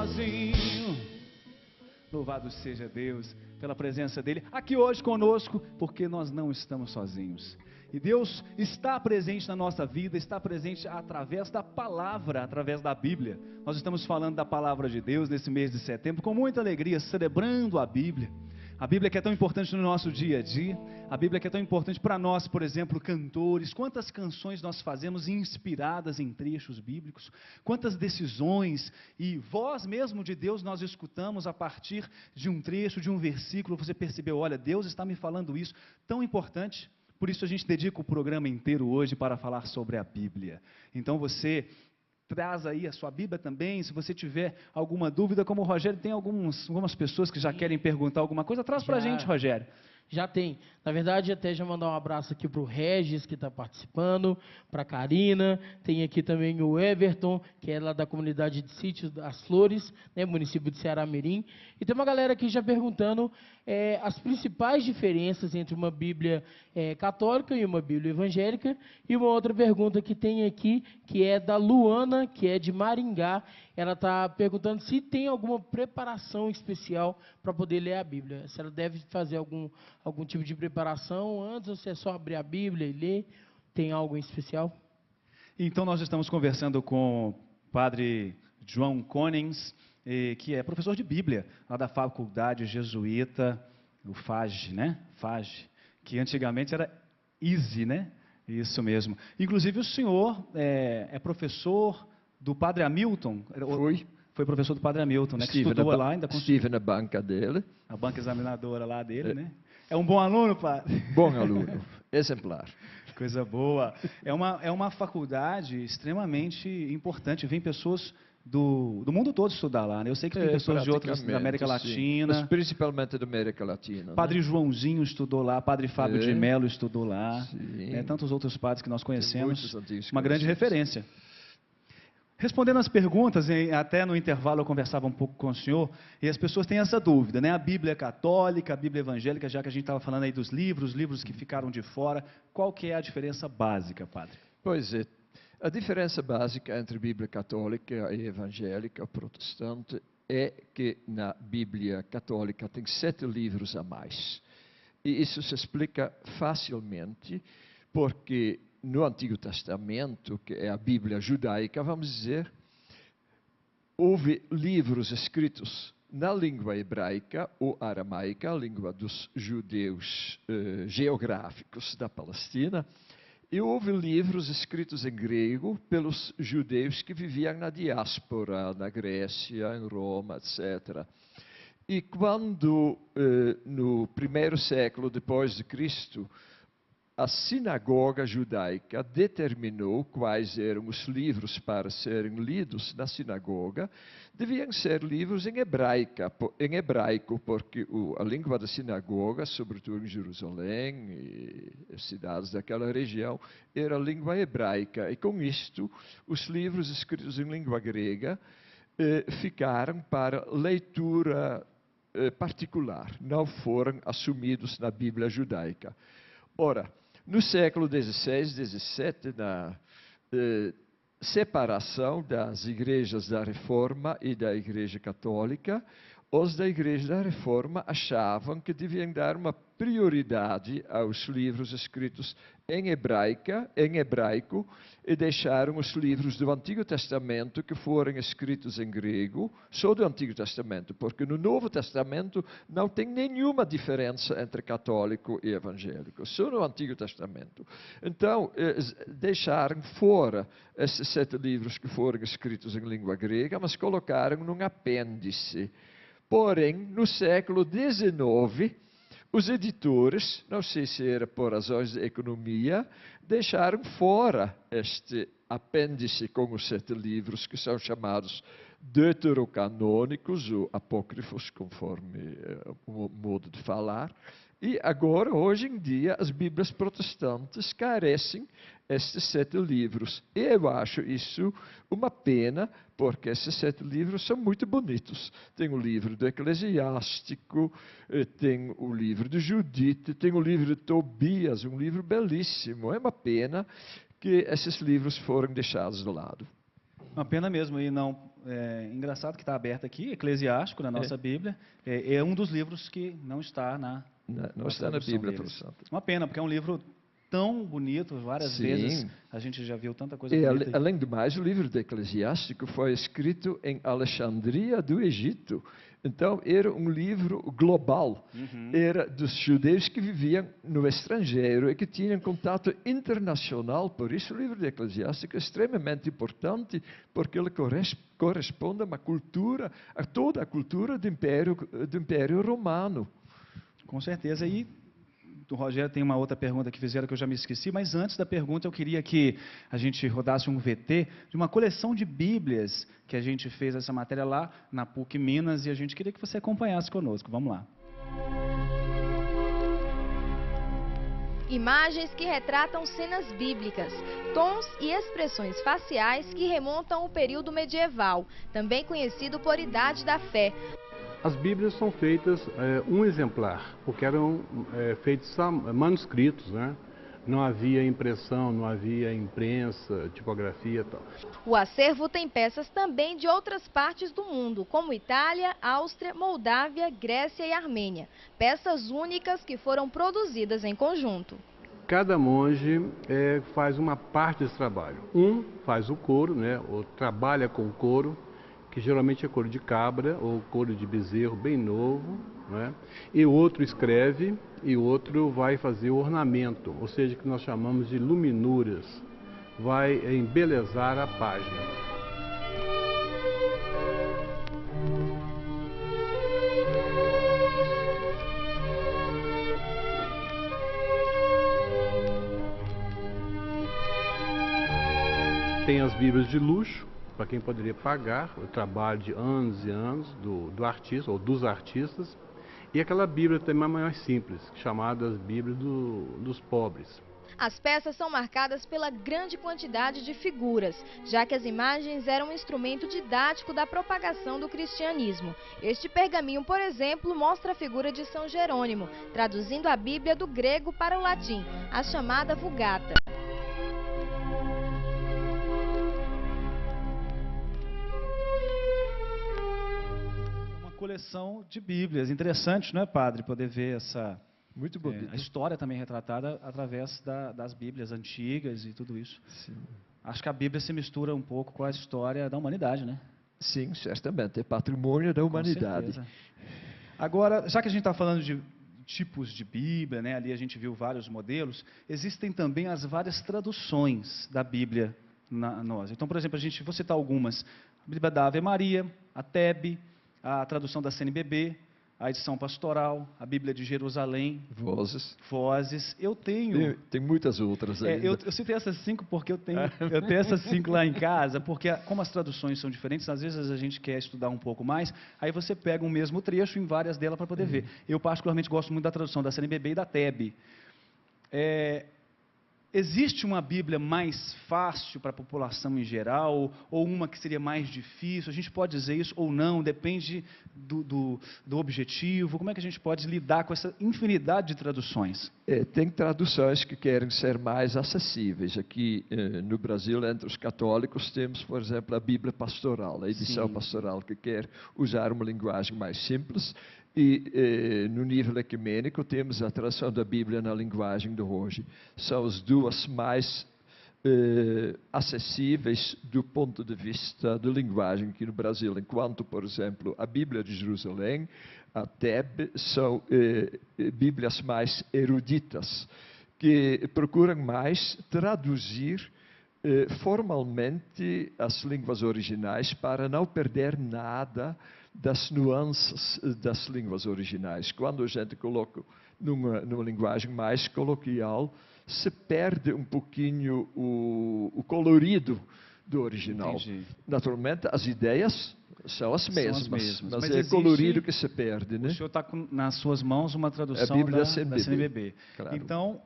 sozinho. Louvado seja Deus pela presença dEle aqui hoje conosco, porque nós não estamos sozinhos. E Deus está presente na nossa vida, está presente através da palavra, através da Bíblia. Nós estamos falando da palavra de Deus nesse mês de setembro, com muita alegria, celebrando a Bíblia. A Bíblia que é tão importante no nosso dia a dia, a Bíblia que é tão importante para nós, por exemplo, cantores. Quantas canções nós fazemos inspiradas em trechos bíblicos, quantas decisões e voz mesmo de Deus nós escutamos a partir de um trecho, de um versículo. Você percebeu, olha, Deus está me falando isso, tão importante. Por isso a gente dedica o programa inteiro hoje para falar sobre a Bíblia. Então você traz aí a sua Bíblia também. Se você tiver alguma dúvida, como o Rogério tem algumas pessoas que já querem perguntar alguma coisa, traz para a gente, Rogério. Já tem. Na verdade, até já mandar um abraço aqui para o Regis, que está participando, para a Karina, tem aqui também o Everton, que é lá da comunidade de Sítio das Flores, né, município de Ceará-Mirim. E tem uma galera aqui já perguntando as principais diferenças entre uma Bíblia católica e uma Bíblia evangélica. E uma outra pergunta que tem aqui, que é da Luana, que é de Maringá. Ela está perguntando se tem alguma preparação especial para poder ler a Bíblia. Se ela deve fazer algum tipo de preparação antes, ou se é só abrir a Bíblia e ler. Tem algo em especial? Então nós estamos conversando com o padre João Konins, que é professor de Bíblia, lá da faculdade jesuíta, o FAG, né? FAG, que antigamente era ISE, né? Isso mesmo. Inclusive o senhor é professor do padre Hamilton. Foi professor do padre Hamilton, né? Que estudou lá, ainda estive na banca dele. A banca examinadora lá dele, né? É um bom aluno, padre? Bom aluno, exemplar. Coisa boa. É uma faculdade extremamente importante. Vem pessoas do mundo todo estudar lá, né? Eu sei que tem pessoas de outras da América Latina. Mas principalmente da América Latina. Padre Joãozinho estudou lá, Padre Fábio de Mello estudou lá. Tantos outros padres que nós conhecemos. Uma grande referência. Respondendo as perguntas, até no intervalo eu conversava um pouco com o senhor, e as pessoas têm essa dúvida, né? A Bíblia católica, a Bíblia evangélica, já que a gente estava falando aí dos livros que ficaram de fora, qual que é a diferença básica, padre? Pois é, a diferença básica entre a Bíblia católica e evangélica ou protestante é que na Bíblia católica tem 7 livros a mais. E isso se explica facilmente porque no Antigo Testamento, que é a Bíblia judaica, vamos dizer, houve livros escritos na língua hebraica ou aramaica, a língua dos judeus geográficos da Palestina, e houve livros escritos em grego pelos judeus que viviam na diáspora, na Grécia, em Roma, etc. E quando, no primeiro século depois de Cristo, a sinagoga judaica determinou quais eram os livros para serem lidos na sinagoga, deviam ser livros em hebraico, porque a língua da sinagoga, sobretudo em Jerusalém e cidades daquela região, era a língua hebraica. E com isto, os livros escritos em língua grega ficaram para leitura particular, não foram assumidos na Bíblia judaica. Ora, no século XVI, XVII, na separação das igrejas da Reforma e da Igreja Católica, os da Igreja da Reforma achavam que deviam dar uma prioridade aos livros escritos em hebraico, e deixaram os livros do Antigo Testamento que foram escritos em grego, só do Antigo Testamento, porque no Novo Testamento não tem nenhuma diferença entre católico e evangélico, só no Antigo Testamento. Então, deixaram fora esses 7 livros que foram escritos em língua grega, mas colocaram num apêndice. Porém, no século XIX, os editores, não sei se era por razões de economia, deixaram fora este apêndice com os 7 livros, que são chamados deuterocanônicos, ou apócrifos, conforme o modo de falar. E agora, hoje em dia, as Bíblias protestantes carecem estes 7 livros. E eu acho isso uma pena, porque esses 7 livros são muito bonitos. Tem o livro do Eclesiástico, tem o livro de Judite, tem o livro de Tobias, um livro belíssimo. É uma pena que esses livros foram deixados de lado. Uma pena mesmo, e não engraçado que está aberto aqui, Eclesiástico, na nossa Bíblia, é um dos livros que não está Não está na Bíblia tradução. Uma pena, porque é um livro tão bonito, várias Sim. vezes a gente já viu tanta coisa E, bonita. além do mais, o livro de Eclesiástico foi escrito em Alexandria do Egito. Então, era um livro global. Era dos judeus que viviam no estrangeiro e que tinham contato internacional. Por isso, o livro de Eclesiástico é extremamente importante, porque ele corresponde a uma cultura, a toda a cultura do Império Romano. Com certeza. E o Rogério tem uma outra pergunta que fizeram que eu já me esqueci, mas antes da pergunta eu queria que a gente rodasse um VT de uma coleção de Bíblias que a gente fez essa matéria lá na PUC Minas e a gente queria que você acompanhasse conosco. Vamos lá. Imagens que retratam cenas bíblicas, tons e expressões faciais que remontam ao período medieval, também conhecido por Idade da Fé. As Bíblias são feitas um exemplar, porque eram feitos manuscritos, né? Não havia impressão, não havia imprensa, tipografia e tal. O acervo tem peças também de outras partes do mundo, como Itália, Áustria, Moldávia, Grécia e Armênia. Peças únicas que foram produzidas em conjunto. Cada monge faz uma parte desse trabalho. Um faz o couro, né? Ou trabalha com o couro, que geralmente é couro de cabra ou couro de bezerro bem novo, né? E o outro escreve e o outro vai fazer o ornamento, ou seja, que nós chamamos de luminuras, vai embelezar a página. Tem as Bíblias de luxo, para quem poderia pagar o trabalho de anos e anos do artista ou dos artistas, e aquela Bíblia também mais simples, chamada as Bíblias dos pobres. As peças são marcadas pela grande quantidade de figuras, já que as imagens eram um instrumento didático da propagação do cristianismo. Este pergaminho, por exemplo, mostra a figura de São Jerônimo, traduzindo a Bíblia do grego para o latim, a chamada Vulgata. Coleção de Bíblias. Interessante, não é, padre, poder ver Muito bonito. a história também retratada através das Bíblias antigas e tudo isso. Sim. Acho que a Bíblia se mistura um pouco com a história da humanidade, né? Sim, certamente. É patrimônio da humanidade. Com certeza. Agora, já que a gente está falando de tipos de Bíblia, né? Ali a gente viu vários modelos, existem também as várias traduções da Bíblia nós. Então, por exemplo, vou citar algumas. A Bíblia da Ave Maria, a TEB, a tradução da CNBB, a edição pastoral, a Bíblia de Jerusalém. Vozes. Eu tenho... Tem muitas outras ainda. Eu citei essas 5 porque eu tenho essas 5 lá em casa, porque como as traduções são diferentes, às vezes a gente quer estudar um pouco mais, aí você pega um mesmo trecho em várias delas para poder ver. Eu particularmente gosto muito da tradução da CNBB e da TEB. Existe uma Bíblia mais fácil para a população em geral, ou uma que seria mais difícil? A gente pode dizer isso ou não, depende do objetivo. Como é que a gente pode lidar com essa infinidade de traduções? Tem traduções que querem ser mais acessíveis. Aqui no Brasil, entre os católicos, temos, por exemplo, a Bíblia Pastoral, a edição pastoral, que quer usar uma linguagem mais simples. E no nível ecumênico temos a tradução da Bíblia na linguagem de hoje. São as duas mais acessíveis do ponto de vista de linguagem aqui no Brasil, enquanto, por exemplo, a Bíblia de Jerusalém, a TEB, são Bíblias mais eruditas, que procuram mais traduzir formalmente as línguas originais para não perder nada das nuances das línguas originais. Quando a gente coloca numa linguagem mais coloquial, se perde um pouquinho o colorido do original. Entendi. Naturalmente, as ideias são as mesmas, mas é existe, colorido que se perde, né? O senhor está nas suas mãos uma tradução a Bíblia da CNBB. Claro. Então,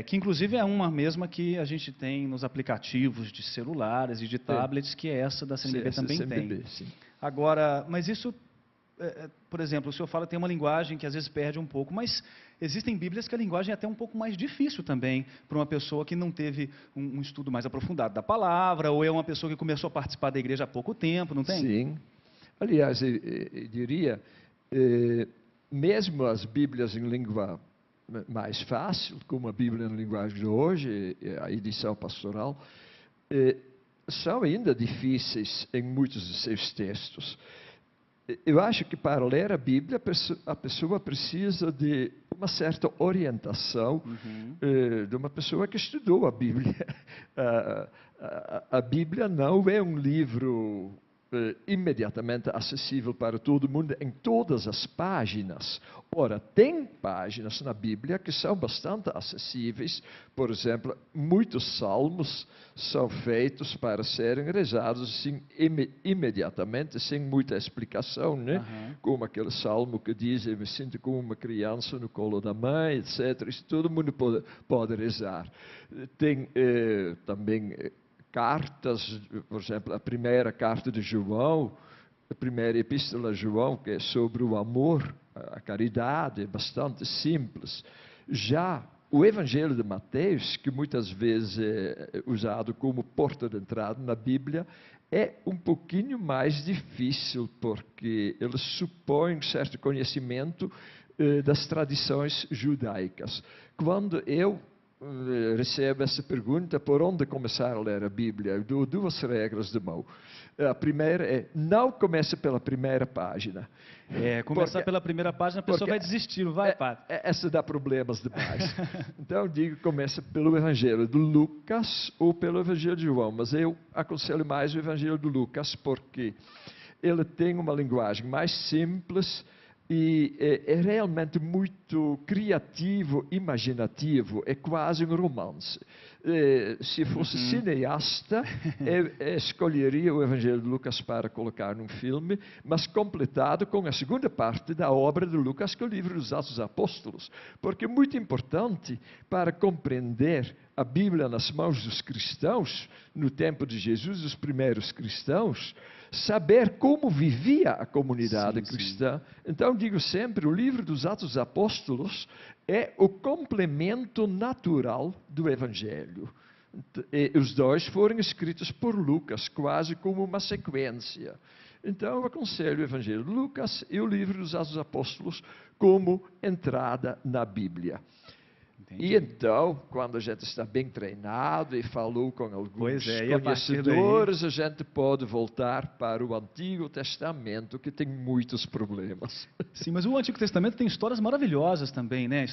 que inclusive é uma mesma que a gente tem nos aplicativos de celulares e de tablets, que é essa da CNBB também CNBB, tem. Sim. Agora, mas isso por exemplo, o senhor fala que tem uma linguagem que às vezes perde um pouco, mas existem Bíblias que a linguagem é até um pouco mais difícil também para uma pessoa que não teve um estudo mais aprofundado da palavra, ou é uma pessoa que começou a participar da igreja há pouco tempo, não tem? Sim. Aliás, eu diria, mesmo as Bíblias em língua mais fácil, como a Bíblia em linguagem de hoje, a edição pastoral, são ainda difíceis em muitos de seus textos. Eu acho que para ler a Bíblia, a pessoa precisa de uma certa orientação de uma pessoa que estudou a Bíblia. A Bíblia não é um livro imediatamente acessível para todo mundo em todas as páginas. Ora, tem páginas na Bíblia que são bastante acessíveis. Por exemplo, muitos salmos são feitos para serem rezados assim, imediatamente, sem muita explicação, né? Como aquele salmo que diz: eu me sinto como uma criança no colo da mãe, etc. Isso todo mundo pode rezar. Tem também cartas, por exemplo, a primeira carta de João, a primeira epístola de João, que é sobre o amor, a caridade, é bastante simples. Já o Evangelho de Mateus, que muitas vezes é usado como porta de entrada na Bíblia, é um pouquinho mais difícil, porque ele supõe um certo conhecimento das tradições judaicas. Quando eu recebo essa pergunta, por onde começar a ler a Bíblia? Eu dou duas regras de mão. A primeira é: não comece pela primeira página. Começar pela primeira página, a pessoa vai desistir, não vai, padre? Essa dá problemas demais. Então eu digo, começa pelo Evangelho de Lucas ou pelo Evangelho de João, mas eu aconselho mais o Evangelho de Lucas, porque ele tem uma linguagem mais simples, e é realmente muito criativo, imaginativo, é quase um romance. Se fosse cineasta, escolheria o Evangelho de Lucas para colocar num filme, mas completado com a segunda parte da obra de Lucas, que é o livro dos Atos dos Apóstolos, porque é muito importante para compreender a Bíblia nas mãos dos cristãos, no tempo de Jesus, os primeiros cristãos, saber como vivia a comunidade cristã. Então, digo sempre, o livro dos Atos dos Apóstolos é o complemento natural do Evangelho. E os dois foram escritos por Lucas, quase como uma sequência. Então, eu aconselho o Evangelho de Lucas e o livro dos Atos dos Apóstolos como entrada na Bíblia. Entendi. E então, quando a gente está bem treinado e falou com alguns conhecedores, a gente pode voltar para o Antigo Testamento, que tem muitos problemas. Sim, mas o Antigo Testamento tem histórias maravilhosas também, né?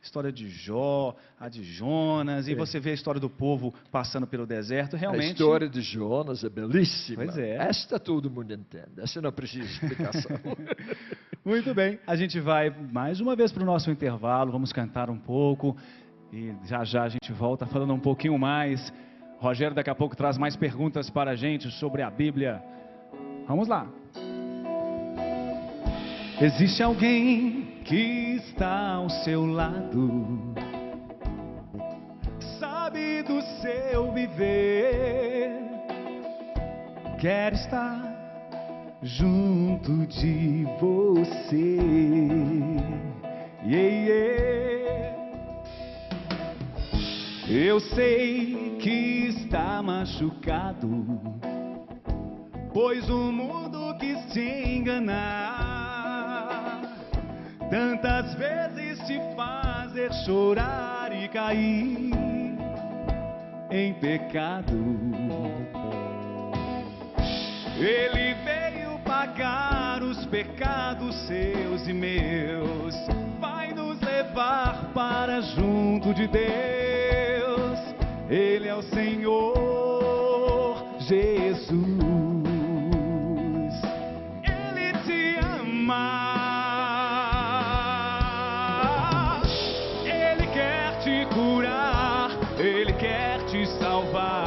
História de Jó, a de Jonas, e você vê a história do povo passando pelo deserto, realmente... A história de Jonas é belíssima. Pois é. Esta todo mundo entende, essa não precisa de explicação. Muito bem, a gente vai mais uma vez para o nosso intervalo, vamos cantar um pouco e já já a gente volta falando um pouquinho mais. Rogério daqui a pouco traz mais perguntas para a gente sobre a Bíblia. Vamos lá. Existe alguém que está ao seu lado, sabe do seu viver, quer estar junto de você. Eu sei que está machucado, pois o mundo quis te enganar, tantas vezes te fazer chorar e cair em pecado. Ele veio pagar os pecados seus e meus, vai nos levar para junto de Deus. Ele é o Senhor Jesus. Ele te ama. Ele quer te curar. Ele quer te salvar.